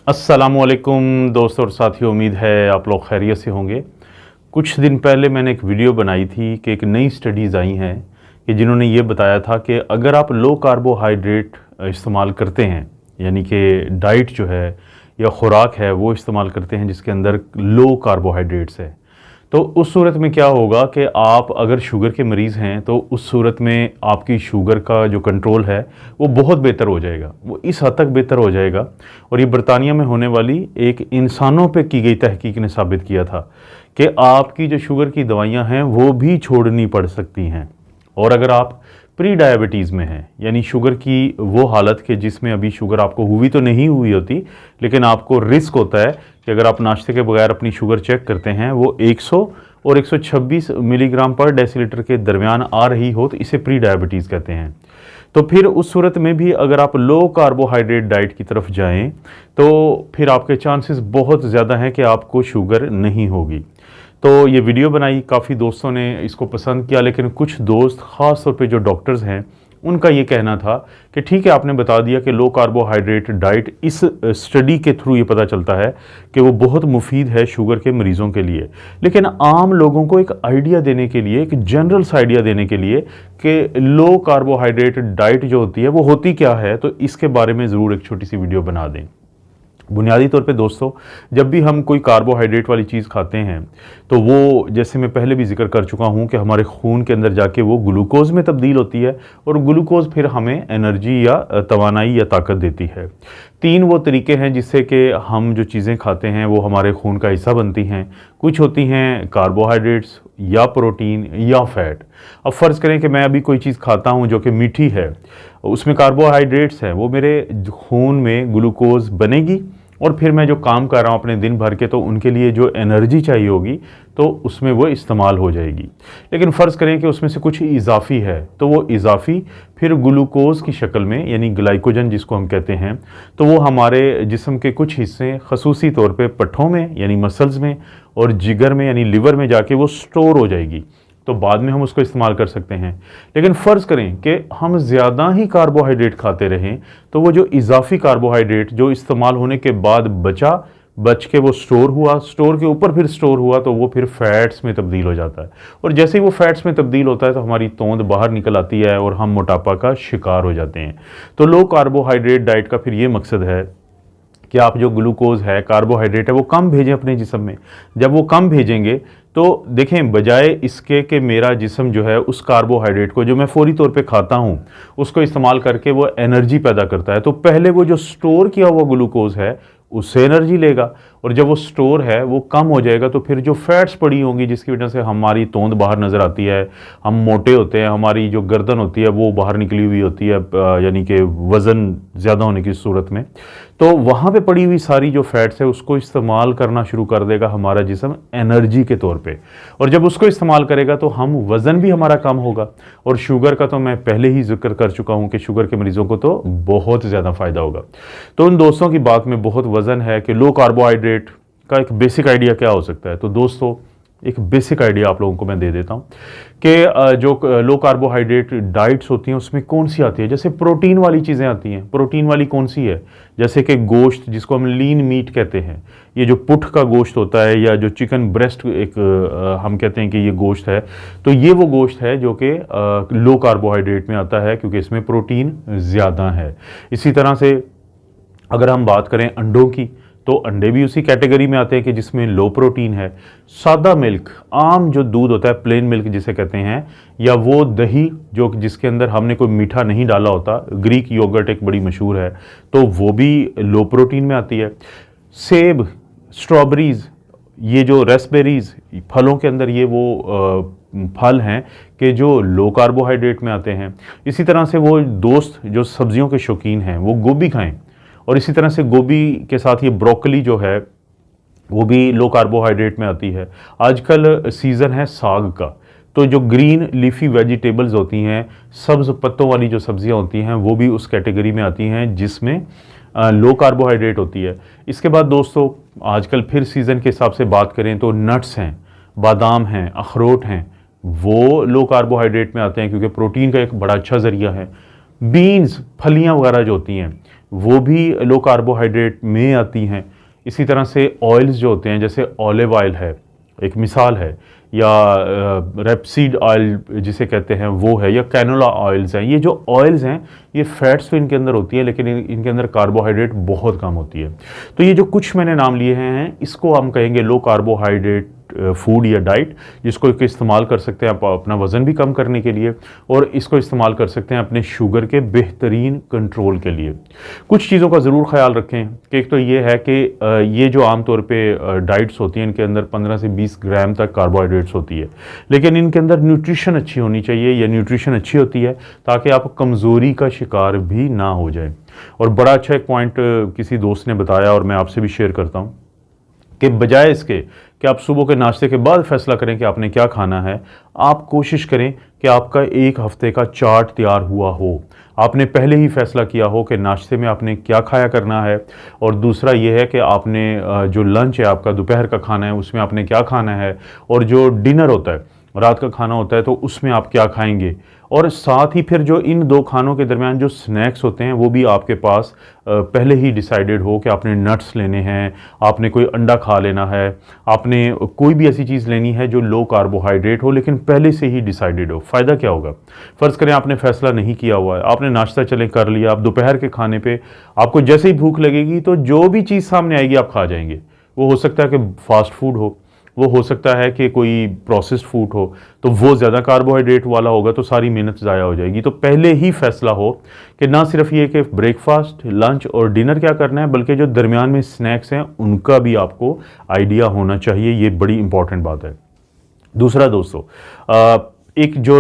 अस्सलामुअलैकुम दोस्तों और साथियों, उम्मीद है आप लोग खैरियत से होंगे। कुछ दिन पहले मैंने एक वीडियो बनाई थी कि एक नई स्टडीज़ आई हैं कि जिन्होंने ये बताया था कि अगर आप लो कार्बोहाइड्रेट इस्तेमाल करते हैं, यानी कि डाइट जो है या खुराक है वो इस्तेमाल करते हैं जिसके अंदर लो कार्बोहाइड्रेट्स है, तो उस सूरत में क्या होगा कि आप अगर शुगर के मरीज़ हैं तो उस सूरत में आपकी शुगर का जो कंट्रोल है वो बहुत बेहतर हो जाएगा, वो इस हद तक बेहतर हो जाएगा। और ये बरतानिया में होने वाली एक इंसानों पे की गई तहकीक ने साबित किया था कि आपकी जो शुगर की दवाइयाँ हैं वो भी छोड़नी पड़ सकती हैं। और अगर आप प्री डायबिटीज़ में हैं, यानी शुगर की वो हालत के जिसमें अभी शुगर आपको हुई तो नहीं हुई होती, लेकिन आपको रिस्क होता है कि अगर आप नाश्ते के बगैर अपनी शुगर चेक करते हैं वो 100 और 126 मिलीग्राम पर डेसीलीटर के दरमियान आ रही हो, तो इसे प्री डायबिटीज़ कहते हैं। तो फिर उस सूरत में भी अगर आप लो कार्बोहाइड्रेट डाइट की तरफ जाएं तो फिर आपके चांसेस बहुत ज़्यादा हैं कि आपको शुगर नहीं होगी। तो ये वीडियो बनाई, काफ़ी दोस्तों ने इसको पसंद किया, लेकिन कुछ दोस्त ख़ास तौर पे जो डॉक्टर्स हैं उनका ये कहना था कि ठीक है, आपने बता दिया कि लो कार्बोहाइड्रेट डाइट, इस स्टडी के थ्रू ये पता चलता है कि वो बहुत मुफीद है शुगर के मरीज़ों के लिए, लेकिन आम लोगों को एक आइडिया देने के लिए, एक जनरल सा आइडिया देने के लिए कि लो कार्बोहाइड्रेट डाइट जो होती है वो होती क्या है, तो इसके बारे में ज़रूर एक छोटी सी वीडियो बना दें। बुनियादी तौर पे दोस्तों, जब भी हम कोई कार्बोहाइड्रेट वाली चीज़ खाते हैं तो वो, जैसे मैं पहले भी जिक्र कर चुका हूँ कि हमारे खून के अंदर जाके वो ग्लूकोज में तब्दील होती है और ग्लूकोज फिर हमें एनर्जी या तवानाई या ताकत देती है। तीन वो तरीके हैं जिससे कि हम जो चीज़ें खाते हैं वो हमारे खून का हिस्सा बनती हैं। कुछ होती हैं कार्बोहाइड्रेट्स या प्रोटीन या फैट। अब फ़र्ज़ करें कि मैं अभी कोई चीज़ खाता हूँ जो कि मीठी है, उसमें कार्बोहाइड्रेट्स हैं, वो मेरे खून में ग्लूकोज बनेगी और फिर मैं जो काम कर रहा हूँ अपने दिन भर के, तो उनके लिए जो एनर्जी चाहिए होगी तो उसमें वो इस्तेमाल हो जाएगी। लेकिन फ़र्ज़ करें कि उसमें से कुछ इजाफ़ी है, तो वो इजाफ़ी फिर ग्लूकोज़ की शक्ल में, यानी ग्लाइकोजन जिसको हम कहते हैं, तो वो हमारे जिस्म के कुछ हिस्से, ख़ुसूसी तौर पे पट्ठों में यानी मसल्स में और जिगर में यानी लिवर में जाके वो स्टोर हो जाएगी, तो बाद में हम उसको इस्तेमाल कर सकते हैं। लेकिन फ़र्ज़ करें कि हम ज़्यादा ही कार्बोहाइड्रेट खाते रहें तो वो जो इजाफी कार्बोहाइड्रेट जो इस्तेमाल होने के बाद बच के वो स्टोर हुआ, स्टोर के ऊपर फिर स्टोर हुआ, तो वो फिर फैट्स में तब्दील हो जाता है। और जैसे ही वो फैट्स में तब्दील होता है तो हमारी तोंद बाहर निकल आती है और हम मोटापा का शिकार हो जाते हैं। तो लो कार्बोहाइड्रेट डाइट का फिर ये मकसद है कि आप जो ग्लूकोज है, कार्बोहाइड्रेट है, वो कम भेजें अपने जिस्म में। जब वो कम भेजेंगे तो देखें, बजाय इसके कि मेरा जिस्म जो है उस कार्बोहाइड्रेट को जो मैं फौरी तौर पे खाता हूँ उसको इस्तेमाल करके वो एनर्जी पैदा करता है, तो पहले वो जो स्टोर किया हुआ ग्लूकोज है उससे एनर्जी लेगा, और जब वो स्टोर है वो कम हो जाएगा तो फिर जो फैट्स पड़ी होंगी जिसकी वजह से हमारी तोंद बाहर नज़र आती है, हम मोटे होते हैं, हमारी जो गर्दन होती है वो बाहर निकली हुई होती है, यानी कि वज़न ज़्यादा होने की सूरत में, तो वहाँ पे पड़ी हुई सारी जो फैट्स है उसको इस्तेमाल करना शुरू कर देगा हमारा जिस्म एनर्जी के तौर पे। और जब उसको इस्तेमाल करेगा तो हम वज़न भी हमारा कम होगा। और शुगर का तो मैं पहले ही जिक्र कर चुका हूँ कि शुगर के मरीज़ों को तो बहुत ज़्यादा फ़ायदा होगा। तो उन दोस्तों की बात में बहुत वज़न है कि लो कार्बोहाइड्रेट का एक बेसिक आइडिया क्या हो सकता है। तो दोस्तों, एक बेसिक आइडिया आप लोगों को मैं दे देता हूँ कि जो लो कार्बोहाइड्रेट डाइट्स होती हैं उसमें कौन सी आती है। जैसे प्रोटीन वाली चीज़ें आती हैं। प्रोटीन वाली कौन सी है? जैसे कि गोश्त, जिसको हम लीन मीट कहते हैं, ये जो पुठ का गोश्त होता है या जो चिकन ब्रेस्ट एक हम कहते हैं कि ये गोश्त है, तो ये वो गोश्त है जो कि लो कार्बोहाइड्रेट में आता है क्योंकि इसमें प्रोटीन ज़्यादा है। इसी तरह से अगर हम बात करें अंडों की, तो अंडे भी उसी कैटेगरी में आते हैं कि जिसमें लो प्रोटीन है। सादा मिल्क, आम जो दूध होता है, प्लेन मिल्क जिसे कहते हैं, या वो दही जो जिसके अंदर हमने कोई मीठा नहीं डाला होता, ग्रीक योगर्ट एक बड़ी मशहूर है, तो वो भी लो प्रोटीन में आती है। सेब, स्ट्रॉबेरीज, ये जो रेसबेरीज फलों के अंदर, ये वो फल हैं कि जो लो कार्बोहाइड्रेट में आते हैं। इसी तरह से वो दोस्त जो सब्जियों के शौकीन हैं वो गोभी खाएं, और इसी तरह से गोभी के साथ ये ब्रोकली जो है वो भी लो कार्बोहाइड्रेट में आती है। आजकल सीज़न है साग का, तो जो ग्रीन लीफी वेजिटेबल्स होती हैं, सब्ज़ पत्तों वाली जो सब्जियां होती हैं, वो भी उस कैटेगरी में आती हैं जिसमें लो कार्बोहाइड्रेट होती है। इसके बाद दोस्तों, आजकल फिर सीज़न के हिसाब से बात करें तो नट्स हैं, बादाम हैं, अखरोट हैं, वो लो कार्बोहाइड्रेट में आते हैं क्योंकि प्रोटीन का एक बड़ा अच्छा ज़रिया है। बीन्स, फलियां वगैरह जो होती हैं, वो भी लो कार्बोहाइड्रेट में आती हैं। इसी तरह से ऑयल्स जो होते हैं, जैसे ऑलिव ऑयल है, एक मिसाल है, या रेपसीड ऑयल जिसे कहते हैं वो है, या कैनोला ऑयल्स हैं। ये जो ऑयल्स हैं ये फैट्स तो इनके अंदर होती है, लेकिन इनके अंदर कार्बोहाइड्रेट बहुत कम होती है। तो ये जो कुछ मैंने नाम लिए हैं इसको हम कहेंगे लो कार्बोहाइड्रेट फूड या डाइट, जिसको इस्तेमाल कर सकते हैं आप अपना वज़न भी कम करने के लिए, और इसको इस्तेमाल कर सकते हैं अपने शुगर के बेहतरीन कंट्रोल के लिए। कुछ चीज़ों का ज़रूर ख्याल रखें कि एक तो ये है कि ये जो आमतौर पे डाइट्स होती हैं इनके अंदर 15 से 20 ग्राम तक कार्बोहाइड्रेट्स होती है, लेकिन इनके अंदर न्यूट्रिशन अच्छी होनी चाहिए, या न्यूट्रिशन अच्छी होती है ताकि आप कमज़ोरी का शिकार भी ना हो जाए। और बड़ा अच्छा एक पॉइंट किसी दोस्त ने बताया और मैं आपसे भी शेयर करता हूँ कि बजाय इसके कि आप सुबह के नाश्ते के बाद फैसला करें कि आपने क्या खाना है, आप कोशिश करें कि आपका एक हफ्ते का चार्ट तैयार हुआ हो। आपने पहले ही फैसला किया हो कि नाश्ते में आपने क्या खाया करना है, और दूसरा ये है कि आपने जो लंच है आपका दोपहर का खाना है उसमें आपने क्या खाना है, और जो डिनर होता है रात का खाना होता है तो उसमें आप क्या खाएंगे। और साथ ही फिर जो इन दो खानों के दरमियान जो स्नैक्स होते हैं वो भी आपके पास पहले ही डिसाइडेड हो कि आपने नट्स लेने हैं, आपने कोई अंडा खा लेना है, आपने कोई भी ऐसी चीज़ लेनी है जो लो कार्बोहाइड्रेट हो, लेकिन पहले से ही डिसाइडेड हो। फ़ायदा क्या होगा, फ़र्ज़ करें आपने फ़ैसला नहीं किया हुआ है, आपने नाश्ता चले कर लिया, आप दोपहर के खाने पे आपको जैसे ही भूख लगेगी तो जो भी चीज़ सामने आएगी आप खा जाएंगे। वो हो सकता है कि फास्ट फूड वो हो सकता है कि कोई प्रोसेस्ड फूड हो, तो वो ज़्यादा कार्बोहाइड्रेट वाला होगा तो सारी मेहनत ज़ाया हो जाएगी। तो पहले ही फैसला हो कि ना सिर्फ ये कि ब्रेकफास्ट, लंच और डिनर क्या करना है, बल्कि जो दरमियान में स्नैक्स हैं उनका भी आपको आइडिया होना चाहिए। ये बड़ी इंपॉर्टेंट बात है। दूसरा दोस्तों, एक जो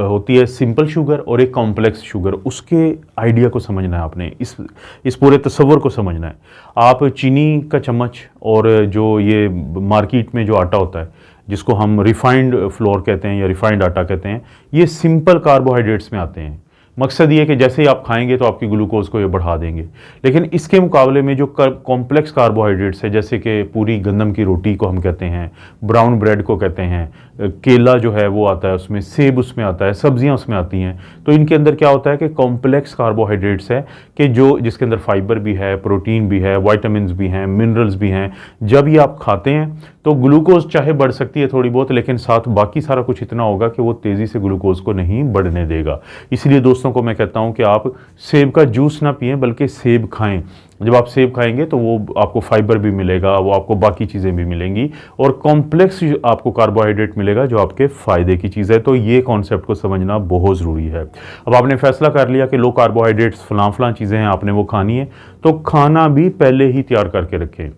होती है सिंपल शुगर और एक कॉम्प्लेक्स शुगर, उसके आइडिया को समझना है आपने, इस पूरे तस्वर को समझना है। आप चीनी का चम्मच और जो ये मार्केट में जो आटा होता है जिसको हम रिफाइंड फ्लोर कहते हैं या रिफाइंड आटा कहते हैं, ये सिंपल कार्बोहाइड्रेट्स में आते हैं। मकसद ये है कि जैसे ही आप खाएंगे तो आपकी ग्लूकोज को ये बढ़ा देंगे। लेकिन इसके मुकाबले में जो कॉम्प्लेक्स कार्बोहाइड्रेट्स है, जैसे कि पूरी गंदम की रोटी को हम कहते हैं, ब्राउन ब्रेड को कहते हैं, केला जो है वो आता है उसमें, सेब उसमें आता है, सब्जियां उसमें आती हैं, तो इनके अंदर क्या होता है कि कॉम्प्लेक्स कार्बोहाइड्रेट्स है कि जो जिसके अंदर फाइबर भी है, प्रोटीन भी है, वाइटामिन भी हैं, मिनरल्स भी हैं। जब ये आप खाते हैं तो ग्लूकोज चाहे बढ़ सकती है थोड़ी बहुत, लेकिन साथ बाकी सारा कुछ इतना होगा कि वो तेज़ी से ग्लूकोज को नहीं बढ़ने देगा। इसलिए दोस्तों को मैं कहता हूं कि आप सेब का जूस ना पिएं बल्कि सेब खाएं। जब आप सेब खाएंगे तो वो आपको फाइबर भी मिलेगा, वो आपको बाकी चीज़ें भी मिलेंगी, और कॉम्प्लेक्स आपको कार्बोहाइड्रेट मिलेगा जो आपके फ़ायदे की चीज़ है। तो ये कॉन्सेप्ट को समझना बहुत ज़रूरी है। अब आपने फैसला कर लिया कि लो कार्बोहाइड्रेट्स फलां चीज़ें हैं आपने वो खानी है, तो खाना भी पहले ही तैयार करके रखें।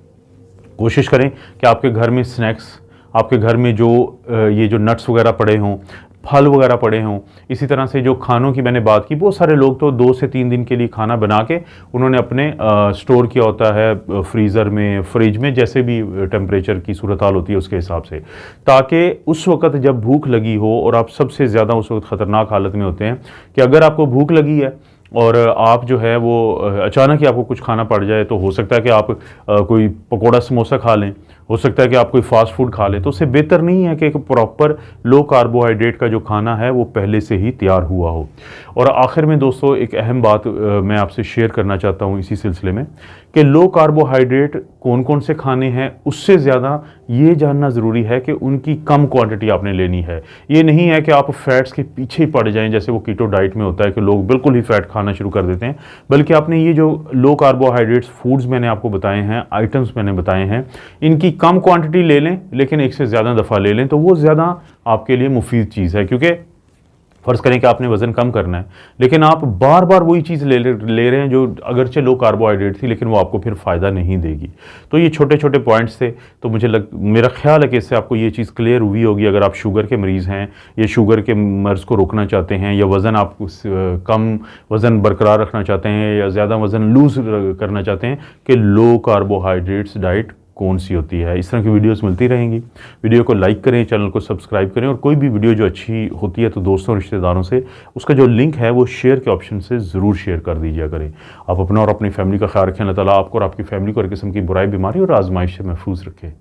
कोशिश करें कि आपके घर में स्नैक्स, आपके घर में जो ये जो नट्स वगैरह पड़े हों, फल वगैरह पड़े हों। इसी तरह से जो खानों की मैंने बात की, बहुत सारे लोग तो 2 से 3 दिन के लिए खाना बना के उन्होंने अपने स्टोर किया होता है फ्रीज़र में, फ्रिज में, जैसे भी टेम्परेचर की सूरत हाल होती है उसके हिसाब से, ताकि उस वक़्त जब भूख लगी हो, और आप सबसे ज़्यादा उस वक्त ख़तरनाक हालत में होते हैं कि अगर आपको भूख लगी है और आप जो है वो अचानक ही आपको कुछ खाना पड़ जाए, तो हो सकता है कि आप कोई पकोड़ा समोसा खा लें, हो सकता है कि आप कोई फास्ट फूड खा लें। तो उससे बेहतर नहीं है कि एक प्रॉपर लो कार्बोहाइड्रेट का जो खाना है वो पहले से ही तैयार हुआ हो। और आखिर में दोस्तों एक अहम बात मैं आपसे शेयर करना चाहता हूँ इसी सिलसिले में, कि लो कार्बोहाइड्रेट कौन कौन से खाने हैं, उससे ज़्यादा ये जानना ज़रूरी है कि उनकी कम क्वांटिटी आपने लेनी है। ये नहीं है कि आप फैट्स के पीछे ही पड़ जाएं, जैसे वो कीटो डाइट में होता है कि लोग बिल्कुल ही फैट खाना शुरू कर देते हैं, बल्कि आपने ये जो लो कार्बोहाइड्रेट्स फूड्स मैंने आपको बताए हैं, आइटम्स मैंने बताए हैं, इनकी कम क्वांटिटी ले लें, लेकिन एक से ज़्यादा दफ़ा ले लें तो वो ज़्यादा आपके लिए मुफीद चीज़ है। क्योंकि फ़र्ज़ करें कि आपने वज़न कम करना है, लेकिन आप बार बार वही चीज़ ले रहे हैं जो अगरचे लो कार्बोहाइड्रेट थी, लेकिन वो आपको फिर फ़ायदा नहीं देगी। तो ये छोटे छोटे पॉइंट्स थे। तो मेरा ख्याल है कि इससे आपको ये चीज़ क्लियर हुई होगी। अगर आप शुगर के मरीज़ हैं या शुगर के मर्ज़ को रोकना चाहते हैं, या वज़न आप कम वज़न बरकरार रखना चाहते हैं, या ज़्यादा वज़न लूज़ करना चाहते हैं, कि लो कार्बोहाइड्रेट्स डाइट कौन सी होती है। इस तरह की वीडियोस मिलती रहेंगी। वीडियो को लाइक करें, चैनल को सब्सक्राइब करें, और कोई भी वीडियो जो अच्छी होती है तो दोस्तों रिश्तेदारों से उसका जो लिंक है वो शेयर के ऑप्शन से ज़रूर शेयर कर दीजिए करें। आप अपना और अपनी फैमिली का ख्याल रखें। अल्लाह ताला आपको और आपकी फैमिली को हर किस्म की बुराई, बीमारी और आजमाइश से महफूज रखें।